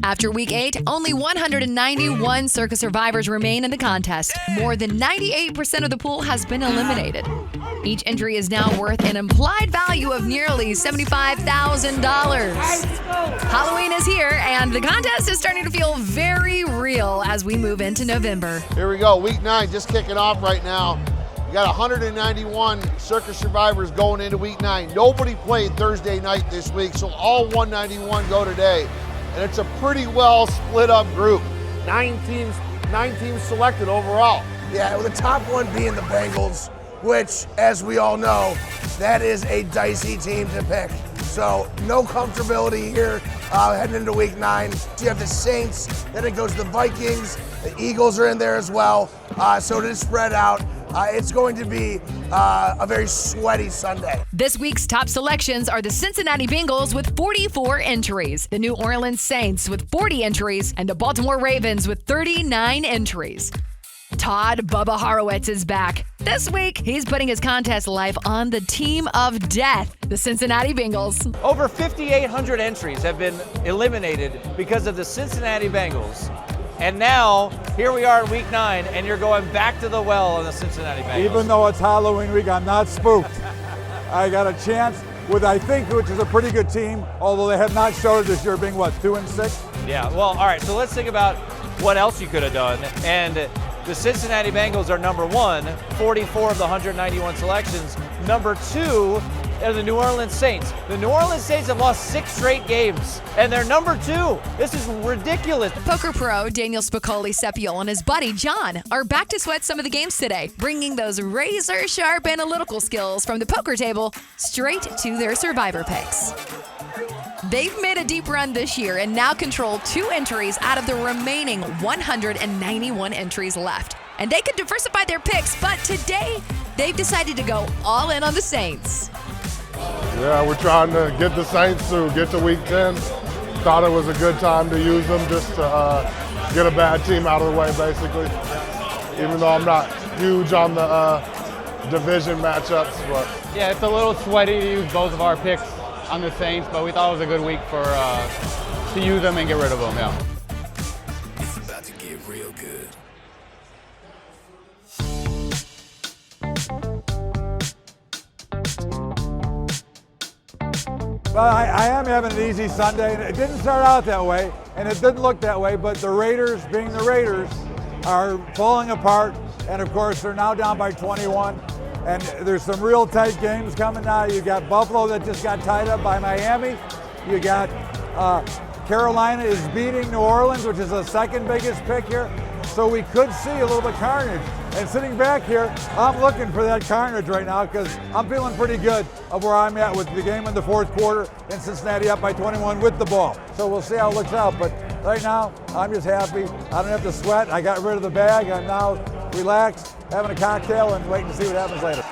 After Week 8, only 191 Circa Survivors remain in the contest. More than 98% of the pool has been eliminated. Each entry is now worth an implied value of nearly $75,000. Halloween is here, and the contest is starting to feel very real as we move into November. Here we go, Week 9 just kicking off right now. You got 191 Circa Survivors going into Week 9. Nobody played Thursday night this week, so all 191 go today. And it's a pretty well split up group. 9 teams selected overall. Yeah, with the top one being the Bengals, which, as we all know, that is a dicey team to pick. So no comfortability here heading into Week 9. You have the Saints, then it goes to the Vikings, the Eagles are in there as well. So it is spread out. It's going to be a very sweaty Sunday. This week's top selections are the Cincinnati Bengals with 44 entries, the New Orleans Saints with 40 entries, and the Baltimore Ravens with 39 entries. Todd Bubba Horowitz is back. This week, he's putting his contest life on the team of death, the Cincinnati Bengals. Over 5,800 entries have been eliminated because of the Cincinnati Bengals. And now, here we are in Week 9, and you're going back to the well on the Cincinnati Bengals. Even though it's Halloween week, I'm not spooked. I got a chance with, I think, which is a pretty good team, although they have not showed this year being, what, 2-6? Yeah, well, all right, so let's think about what else you could have done. And the Cincinnati Bengals are number 1, 44 of the 191 selections. Number 2 are the New Orleans Saints. The New Orleans Saints have lost 6 straight games, and they're number 2. This is ridiculous. Poker pro Daniel Spicoli-Seppiol and his buddy John are back to sweat some of the games today, bringing those razor-sharp analytical skills from the poker table straight to their Survivor picks. They've made a deep run this year and now control 2 entries out of the remaining 191 entries left. And they could diversify their picks, but today they've decided to go all in on the Saints. Yeah, we're trying to get the Saints to get to Week 10. Thought it was a good time to use them just to get a bad team out of the way, basically. Even though I'm not huge on the division matchups, but yeah, it's a little sweaty to use both of our picks on the Saints, but we thought it was a good week for to use them and get rid of them. Yeah. It's about to get real good. Well, I am having an easy Sunday, and it didn't start out that way, and it didn't look that way, but the Raiders, being the Raiders, are falling apart, and of course they're now down by 21, and there's some real tight games coming now. You got Buffalo that just got tied up by Miami. You got Carolina is beating New Orleans, which is the second biggest pick here, so we could see a little bit of carnage. And sitting back here, I'm looking for that carnage right now because I'm feeling pretty good of where I'm at with the game in the fourth quarter and Cincinnati up by 21 with the ball. So we'll see how it looks out. But right now, I'm just happy. I don't have to sweat. I got rid of the bag. I'm now relaxed, having a cocktail, and waiting to see what happens later.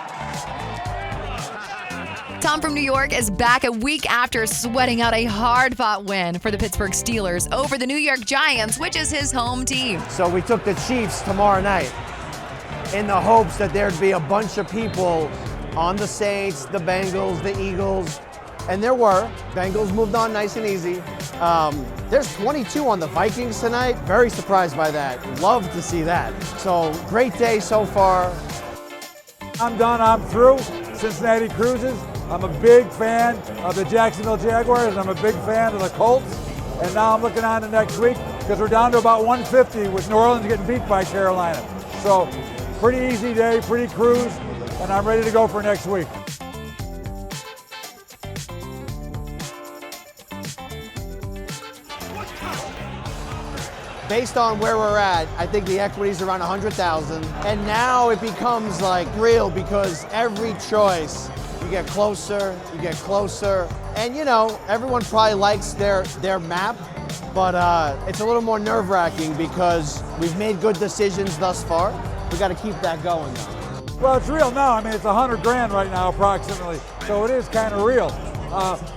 Tom from New York is back a week after sweating out a hard-fought win for the Pittsburgh Steelers over the New York Giants, which is his home team. So we took the Chiefs tomorrow night in the hopes that there'd be a bunch of people on the Saints, the Bengals, the Eagles, and there were. Bengals moved on nice and easy. There's 22 on the Vikings tonight. Very surprised by that. Love to see that. So great day so far. I'm done, I'm through. Cincinnati cruises. I'm a big fan of the Jacksonville Jaguars. I'm a big fan of the Colts. And now I'm looking on to next week because we're down to about 150 with New Orleans getting beat by Carolina. So pretty easy day, pretty cruise, and I'm ready to go for next week. Based on where we're at, I think the equity's around 100,000. And now it becomes like real because every choice, you get closer, you get closer. And you know, everyone probably likes their map, but it's a little more nerve-wracking because we've made good decisions thus far. We got to keep that going though. Well, it's real now. I mean, it's 100 grand right now approximately, so it is kind of real.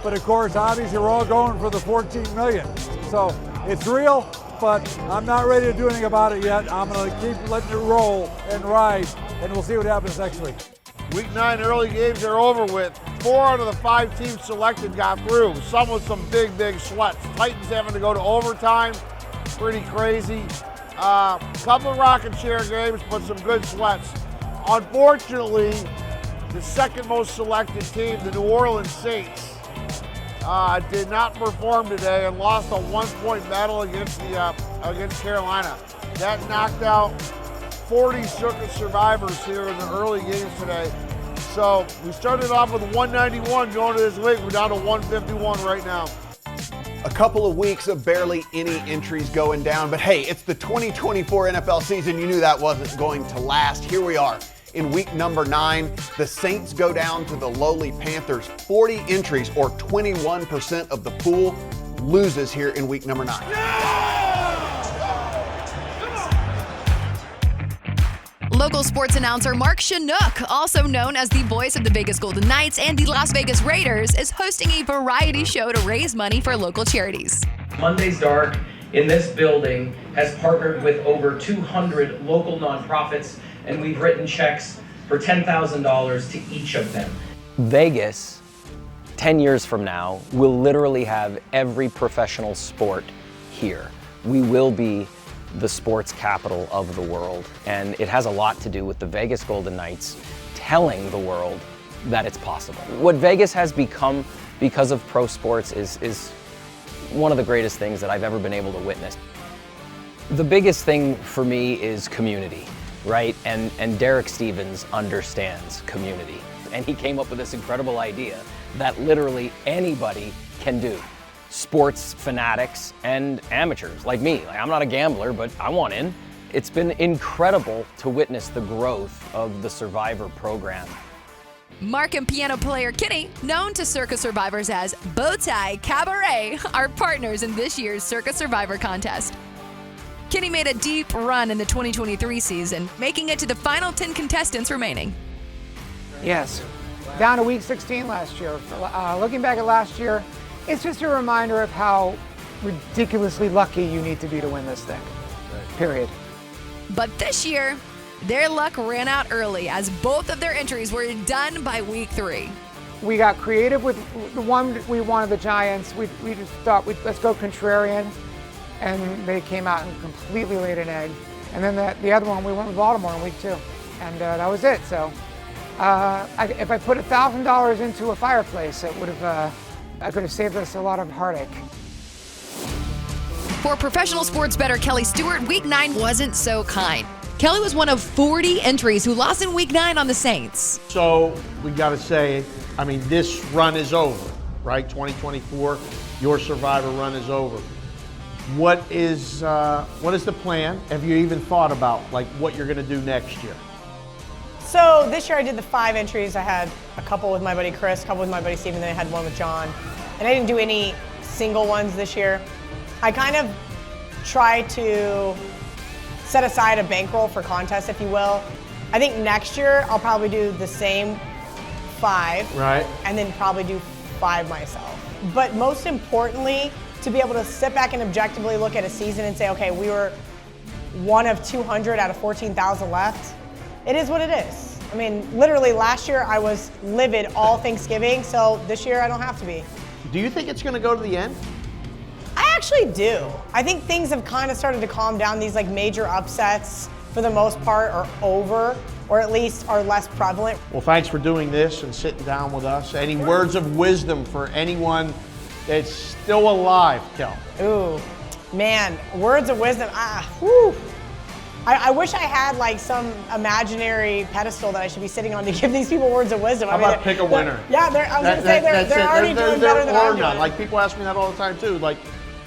But of course, obviously, we're all going for the 14 million. So it's real, but I'm not ready to do anything about it yet. I'm going to keep letting it roll and ride, and we'll see what happens next week. Week 9 early games are over with. 4 out of the 5 teams selected got through. Some with some big sweats. Titans having to go to overtime. Pretty crazy. Couple of rocket share games, but some good sweats. Unfortunately, the second most selected team, the New Orleans Saints, did not perform today and lost a 1-point battle against Carolina. That knocked out 40 Circa Survivors here in the early games today. So we started off with 191 going to this week. We're down to 151 right now. A couple of weeks of barely any entries going down, but hey, it's the 2024 NFL season. You knew that wasn't going to last. Here we are in week number 9. The Saints go down to the lowly Panthers. 40 entries, or 21% of the pool, loses here in week number 9. Local sports announcer Mark Chinook, also known as the voice of the Vegas Golden Knights and the Las Vegas Raiders, is hosting a variety show to raise money for local charities. Monday's Dark in this building has partnered with over 200 local nonprofits, and we've written checks for $10,000 to each of them. Vegas, 10 years from now, will literally have every professional sport here. We will be the sports capital of the world, and it has a lot to do with the Vegas Golden Knights telling the world that it's possible. What Vegas has become because of pro sports is one of the greatest things that I've ever been able to witness. The biggest thing for me is community, right? And Derek Stevens understands community, and he came up with this incredible idea that literally anybody can do. Sports fanatics and amateurs like me. I'm not a gambler, but I want in. It's been incredible to witness the growth of the Survivor program. Mark and piano player Kenny, known to Circa Survivors as Bowtie Cabaret, are partners in this year's Circa Survivor contest. Kenny made a deep run in the 2023 season, making it to the final 10 contestants remaining. Yes, down to week 16 last year. Looking back at last year, it's just a reminder of how ridiculously lucky you need to be to win this thing, period. But this year, their luck ran out early as both of their entries were done by week 3. We got creative with the one we wanted, the Giants. We just thought, let's go contrarian, and they came out and completely laid an egg. And then the other one, we went with Baltimore in week 2, and that was it. So if I put $1,000 into a fireplace, it would have. I could have saved us a lot of heartache. For professional sports bettor Kelly Stewart, week 9 wasn't so kind. Kelly was one of 40 entries who lost in week 9 on the Saints. So we got to say, I mean, this run is over, right? 2024, your Survivor run is over. What is the plan? Have you even thought about like what you're going to do next year? So this year I did the 5 entries. I had a couple with my buddy Chris, a couple with my buddy Steven, then I had one with John. And I didn't do any single ones this year. I kind of tried to set aside a bankroll for contests, if you will. I think next year I'll probably do the same 5. Right. And then probably do 5 myself. But most importantly, to be able to sit back and objectively look at a season and say, okay, we were one of 200 out of 14,000 left. It is what it is. I mean, literally last year I was livid all Thanksgiving, so this year I don't have to be. Do you think it's going to go to the end? I actually do. I think things have kind of started to calm down. These like major upsets, for the most part, are over, or at least are less prevalent. Well, thanks for doing this and sitting down with us. Any words of wisdom for anyone that's still alive, Kel? Ooh, man, words of wisdom. Whew. I wish I had like some imaginary pedestal that I should be sitting on to give these people words of wisdom. How about pick a winner? Yeah, I was going to say they're already doing better than I'm doing. Like people ask me that all the time too. Like,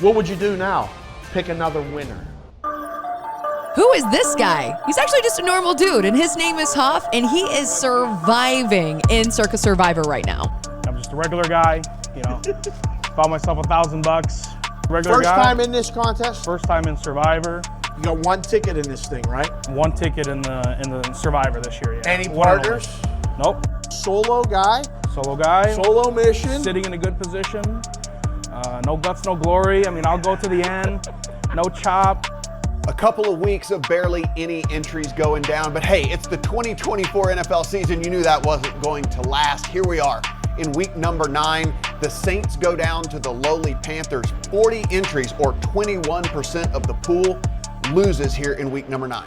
what would you do now? Pick another winner. Who is this guy? He's actually just a normal dude, and his name is Huff, and he is surviving in Circa Survivor right now. I'm just a regular guy, you know. Found myself $1,000. Regular First guy. time in this contest? First time in Survivor. You got 1 ticket in this thing, right? 1 ticket in the Survivor this year, yeah. Any partners? Nope. Solo guy? Solo guy. Solo mission? Sitting in a good position. No guts, no glory. I mean, I'll go to the end. No chop. A couple of weeks of barely any entries going down, but hey, it's the 2024 NFL season. You knew that wasn't going to last. Here we are In week number 9, the Saints go down to the lowly Panthers. 40 entries, or 21% of the pool, loses here in week number 9.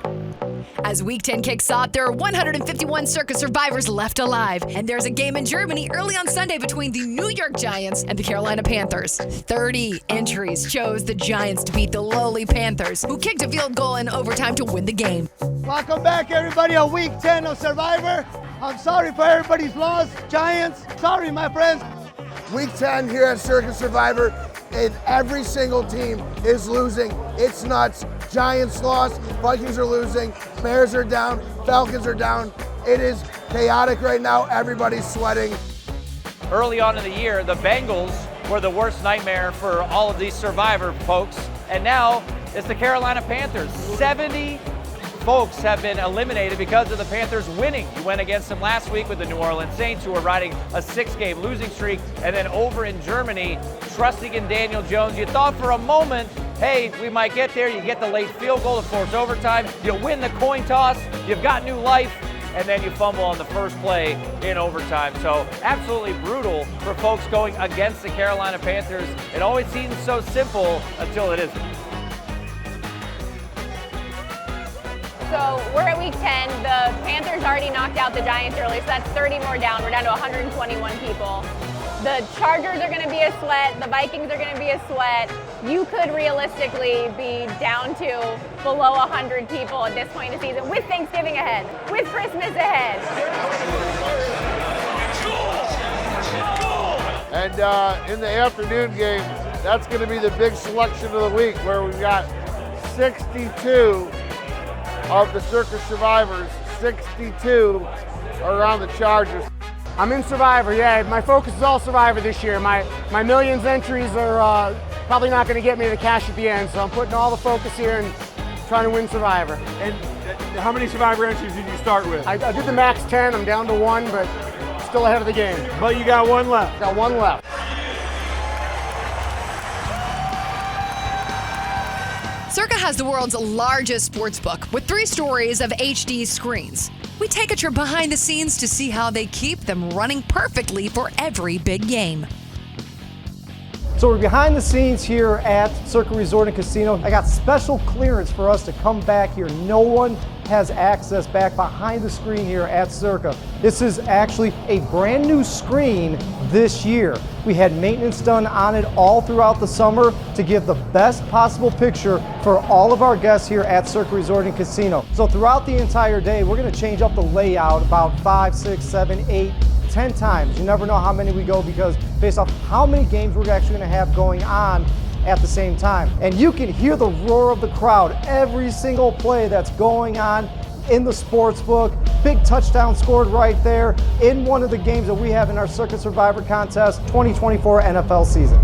As Week 10 kicks off, there are 151 Circa Survivors left alive, and there's a game in Germany early on Sunday between the New York Giants and the Carolina Panthers. 30 entries chose the Giants to beat the lowly Panthers, who kicked a field goal in overtime to win the game. Welcome back, everybody, on Week 10 of Survivor. I'm sorry for everybody's loss. Giants, sorry, my friends. Week 10 here at Circa Survivor, and every single team is losing. It's nuts. Giants lost, Vikings are losing, Bears are down, Falcons are down. It is chaotic right now. Everybody's sweating. Early on in the year, the Bengals were the worst nightmare for all of these Survivor folks, and now it's the Carolina Panthers. 70 folks have been eliminated because of the Panthers winning. You went against them last week with the New Orleans Saints, who were riding a 6-game losing streak, and then over in Germany, trusting in Daniel Jones. You thought for a moment, hey, we might get there. You get the late field goal to force overtime. You win the coin toss. You've got new life. And then you fumble on the first play in overtime. So absolutely brutal for folks going against the Carolina Panthers. It always seems so simple until it isn't. So we're at week 10. The Panthers already knocked out the Giants early, so that's 30 more down. We're down to 121 people. The Chargers are going to be a sweat. The Vikings are going to be a sweat. You could realistically be down to below 100 people at this point in the season, with Thanksgiving ahead, with Christmas ahead. And in the afternoon game, that's going to be the big selection of the week, where we've got 62 of the Circa Survivors. 62 are on the Chargers. I'm in Survivor, yeah. My focus is all Survivor this year. My millions entries are probably not going to get me the cash at the end, so I'm putting all the focus here and trying to win Survivor. And how many Survivor entries did you start with? I did the max 10. I'm down to 1, but still ahead of the game. But you got 1 left. Got 1 left. Circa has the world's largest sports book with 3 stories of HD screens. We take a trip behind the scenes to see how they keep them running perfectly for every big game. So we're behind the scenes here at Circa Resort and Casino. I got special clearance for us to come back here. No one has access back behind the screen here at Circa. This is actually a brand new screen this year. We had maintenance done on it all throughout the summer to give the best possible picture for all of our guests here at Circa Resort and Casino. So throughout the entire day, we're gonna change up the layout about 5, 6, 7, 8, 10 times. You never know how many we go, because based off how many games we're actually gonna have going on at the same time. And you can hear the roar of the crowd every single play that's going on in the sports book. Big touchdown scored right there in one of the games that we have in our Circa Survivor Contest 2024 NFL season.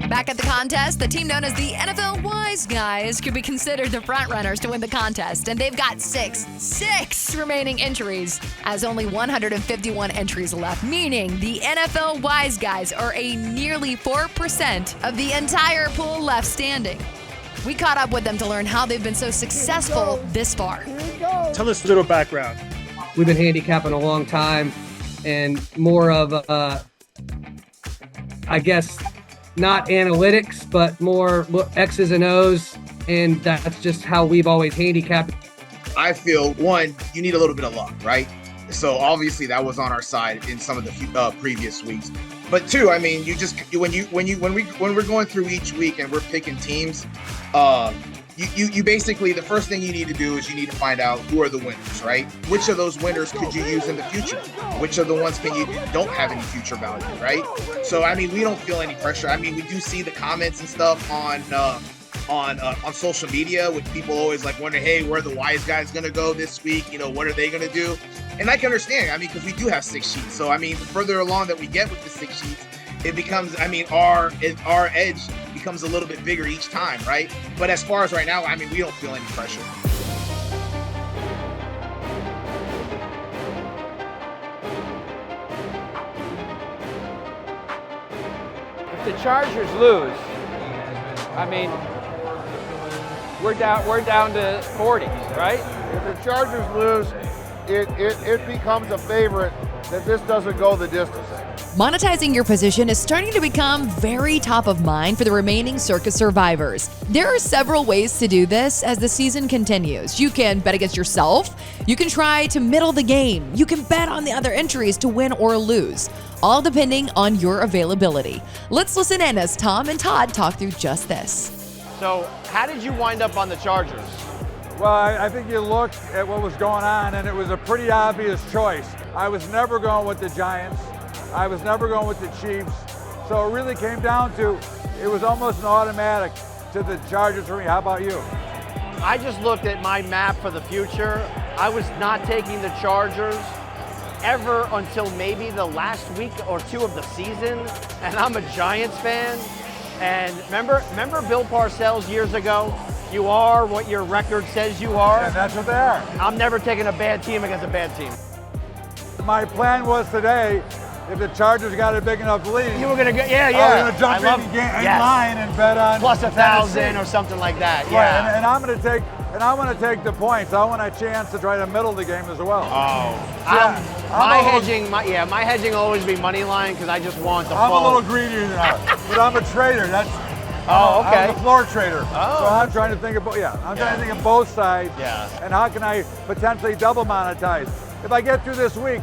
Back at the contest, the team known as the NFL Wise Guys could be considered the front runners to win the contest, and they've got six remaining entries, as only 151 entries left, meaning the NFL Wise Guys are a nearly 4% of the entire pool left standing. We caught up with them to learn how they've been so successful this far. Tell us a little background. We've been handicapping a long time, and more of, I guess, not analytics, but more X's and O's, and that's just how we've always handicapped. I feel, one, you need a little bit of luck, right? So obviously that was on our side in some of the previous weeks. But two, I mean, you just when we're going through each week and we're picking teams, you basically, the first thing you need to do is you need to find out who are the winners, right? Which of those winners could you use in the future? Which of the ones don't have any future value, right? So I mean, we don't feel any pressure. I mean, we do see the comments and stuff on social media, with people always like wondering, hey, where are the Wise Guys gonna go this week? You know, what are they gonna do? And I can understand. I mean, because we do have 6 sheets. So I mean, the further along that we get with the 6 sheets, it becomes, I mean, our edge becomes a little bit bigger each time, right? But as far as right now, I mean, we don't feel any pressure. If the Chargers lose, I mean, we're down to 40, right? If the Chargers lose, it becomes a favorite that this doesn't go the distance. Monetizing your position is starting to become very top of mind for the remaining Circa survivors. There are several ways to do this as the season continues. You can bet against yourself, you can try to middle the game, you can bet on the other entries to win or lose, all depending on your availability. Let's listen in as Tom and Todd talk through just this. So, how did you wind up on the Chargers? Well, I think you looked at what was going on, and it was a pretty obvious choice. I was never going with the Giants. I was never going with the Chiefs. So it really came down to, it was almost an automatic to the Chargers for me. How about you? I just looked at my map for the future. I was not taking the Chargers ever until maybe the last week or two of the season, and I'm a Giants fan. And remember Bill Parcells years ago? You are what your record says you are. And that's what they are. I'm never taking a bad team against a bad team. My plan was today, if the Chargers got a big enough lead, You were gonna go, yeah. I was gonna jump in line and bet on plus 1,000 Tennessee. or something like that. Right, Yeah. and I'm gonna take, and I want to take the points. I want a chance to try to middle the game as well. Oh, Yeah, my hedging will always be money line because I just want the. I'm full. a little greedier than ours, but I'm a trader. Okay. I'm a floor trader. Oh. So I'm trying to think of, I'm trying to think of both sides. Yeah. And how can I potentially double monetize? If I get through this week,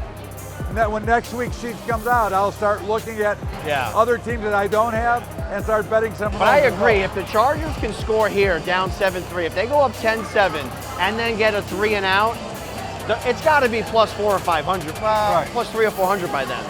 and that when next week's sheet comes out, I'll start looking at other teams that I don't have and start betting some. But I agree. If the Chargers can score here, down 7-3, if they go up 10-7 and then get a 3 and out, it's got to be plus 400 or 500, plus 300 or 400 by then.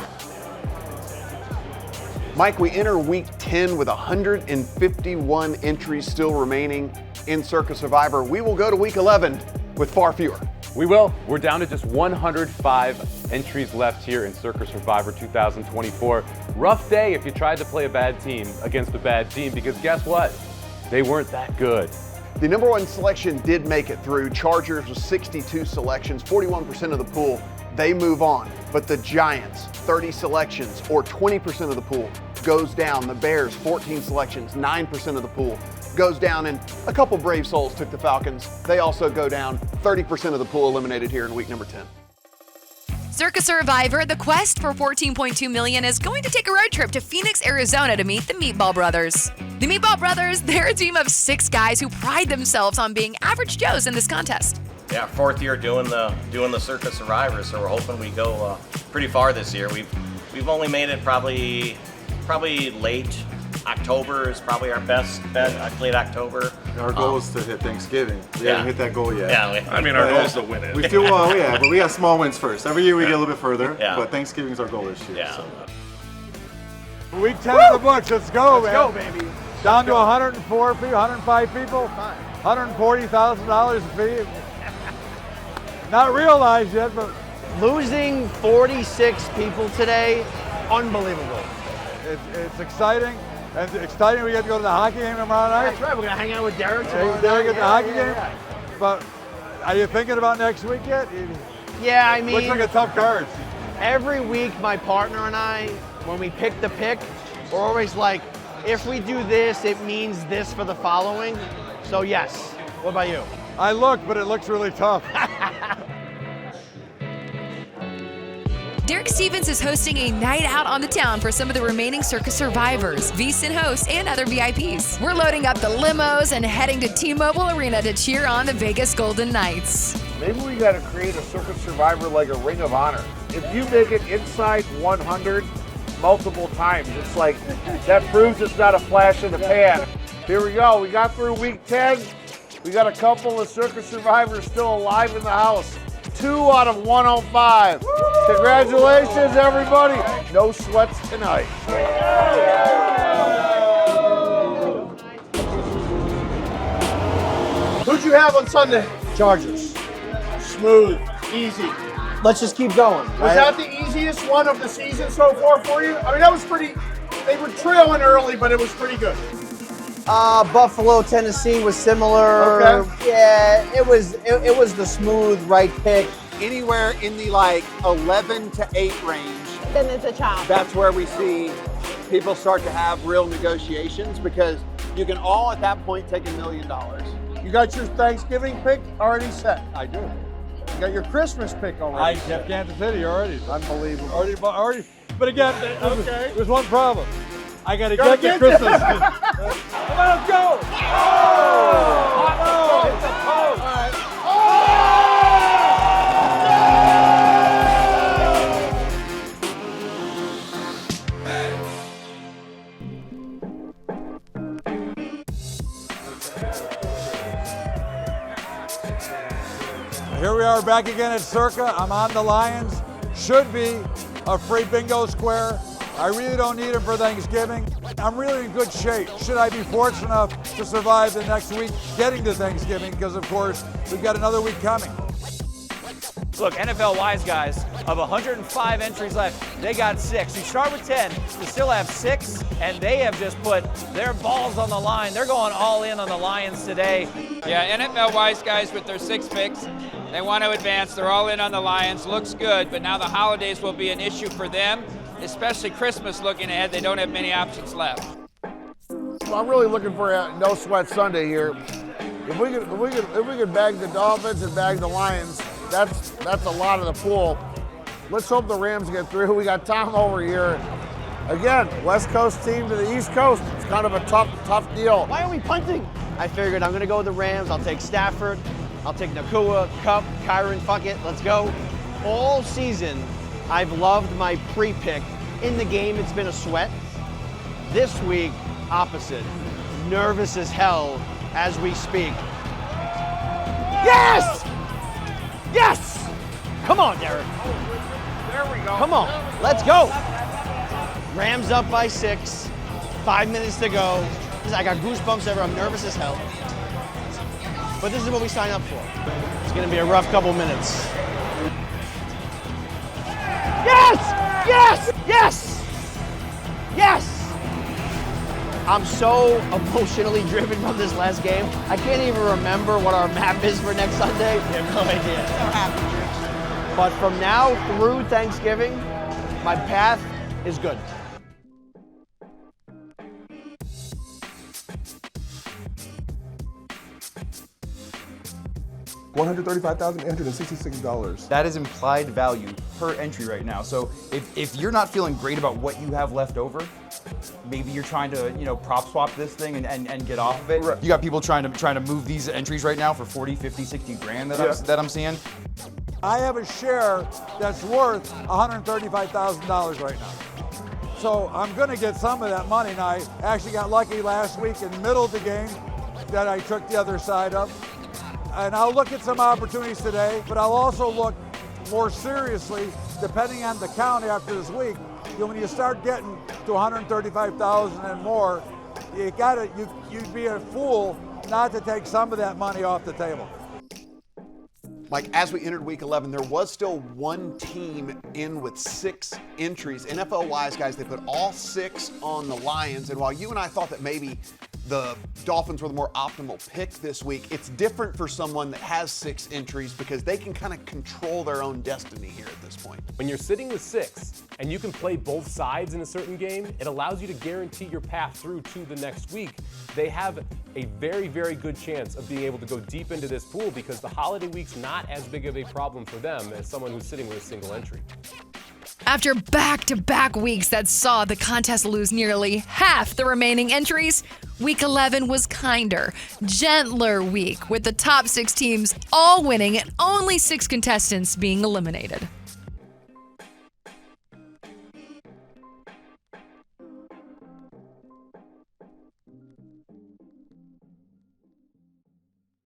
Mike, we enter week 10 with 151 entries still remaining in Circa Survivor. We will go to week 11 with far fewer. We will. We're down to just 105 entries left here in Circa Survivor 2024. Rough day if you tried to play a bad team against a bad team, because guess what? They weren't that good. The number one selection did make it through. Chargers with 62 selections, 41% of the pool. They move on. But the Giants, 30 selections or 20% of the pool goes down. The Bears, 14 selections, 9% of the pool goes down, and a couple brave souls took the Falcons. They also go down. 30% of the pool eliminated here in week number 10. Circa Survivor, the quest for $14.2 million is going to take a road trip to Phoenix, Arizona to meet the Meatball Brothers. The Meatball Brothers, they're a team of 6 guys who pride themselves on being average Joes in this contest. Yeah, 4th year doing the Circa Survivor, so we're hoping we go pretty far this year. We've only made it probably late October is probably our best bet, late October. Our goal is to hit Thanksgiving. We haven't hit that goal yet. Yeah, our goal is to win it. We feel well, but we got small wins first. Every year we get a little bit further, but Thanksgiving's our goal this year. Yeah. So. Week 10 of the books. Let's go, man. Let's go, baby. Down to 104 people, 105 people, $140,000 fee. Not realized yet, but losing 46 people today, unbelievable. It's exciting. And it's exciting we get to go to the hockey game tomorrow night. That's right, we're going to hang out with Derek tomorrow. Derek at the hockey game. But are you thinking about next week yet? Yeah, I mean, looks like a tough card. Every week, my partner and I, when we pick the pick, we're always like, if we do this, it means this for the following. So yes. What about you? I look, but it looks really tough. Derek Stevens is hosting a night out on the town for some of the remaining Circa survivors, VSiN hosts, and other VIPs. We're loading up the limos and heading to T-Mobile Arena to cheer on the Vegas Golden Knights. Maybe we got to create a Circa Survivor like a Ring of Honor. If you make it inside 100 multiple times, it's like, that proves it's not a flash in the pan. Here we go. We got through week 10. We got a couple of Circa survivors still alive in the house. 2 out of 105. Congratulations, everybody. No sweats tonight. Who'd you have on Sunday? Chargers. Smooth, easy. Let's just keep going. Was that the easiest one of the season so far for you? I mean, that was pretty, they were trailing early, but it was pretty good. Buffalo, Tennessee was similar. Okay. Yeah, it was the smooth right pick. Anywhere in the 11 to 8 range. Then it's a chop. That's where we see people start to have real negotiations, because you can all at that point take $1 million. You got your Thanksgiving pick already set? I do. You got your Christmas pick already. I kept Kansas City already. Unbelievable. Already. But again, there's one problem. I got to Gotta get the get Christmas. Come on, let's go. Oh! It's a post. All right. Here we are back again at Circa. I'm on the Lions. Should be a free bingo square. I really don't need them for Thanksgiving. I'm really in good shape. Should I be fortunate enough to survive the next week getting to Thanksgiving, because of course we've got another week coming. Look, NFL wise guys, of 105 entries left, they got 6. You start with 10, you still have 6, and they have just put their balls on the line. They're going all in on the Lions today. Yeah, NFL wise guys with their 6 picks, they want to advance. They're all in on the Lions. Looks good, but now the holidays will be an issue for them, especially Christmas looking ahead. They don't have many options left. Well, I'm really looking for a no sweat Sunday here. If we could bag the Dolphins and bag the Lions, that's a lot of the pool. Let's hope the Rams get through. We got Tom over here. Again, West Coast team to the East Coast. It's kind of a tough deal. Why are we punting? I figured I'm going to go with the Rams. I'll take Stafford. I'll take Nakua, Cup, Kyron, fuck it, let's go. All season, I've loved my pre-pick. In the game, it's been a sweat. This week, opposite. Nervous as hell as we speak. Yes! Yes! Come on, Derek. There we go. Come on, let's go. Rams up by 6, 5 minutes to go. I got goosebumps ever, I'm nervous as hell. But this is what we signed up for. It's gonna be a rough couple minutes. Yes! Yes! Yes! Yes! I'm so emotionally driven from this last game. I can't even remember what our map is for next Sunday. I have no idea. So happy. But from now through Thanksgiving, my path is good. $135,866. That is implied value per entry right now. So if you're not feeling great about what you have left over, maybe you're trying to prop swap this thing and get off of it. Right. You got people trying to move these entries right now for 40, 50, 60 grand that I'm seeing. I have a share that's worth $135,000 right now. So I'm going to get some of that money. And I actually got lucky last week in the middle of the game that I took the other side of. And I'll look at some opportunities today, but I'll also look more seriously, depending on the count after this week. When you start getting to 135,000 and more, you'd be a fool not to take some of that money off the table. Mike, as we entered week 11, there was still one team in with 6 entries. NFL-wise, guys, they put all 6 on the Lions. And while you and I thought that maybe the Dolphins were the more optimal pick this week, it's different for someone that has 6 entries because they can kind of control their own destiny here at this point. When you're sitting with 6 and you can play both sides in a certain game, it allows you to guarantee your path through to the next week. They have a very, very good chance of being able to go deep into this pool because the holiday week's not as big of a problem for them as someone who's sitting with a single entry. After back-to-back weeks that saw the contest lose nearly half the remaining entries, Week 11 was kinder, gentler week with the top 6 teams all winning and only 6 contestants being eliminated.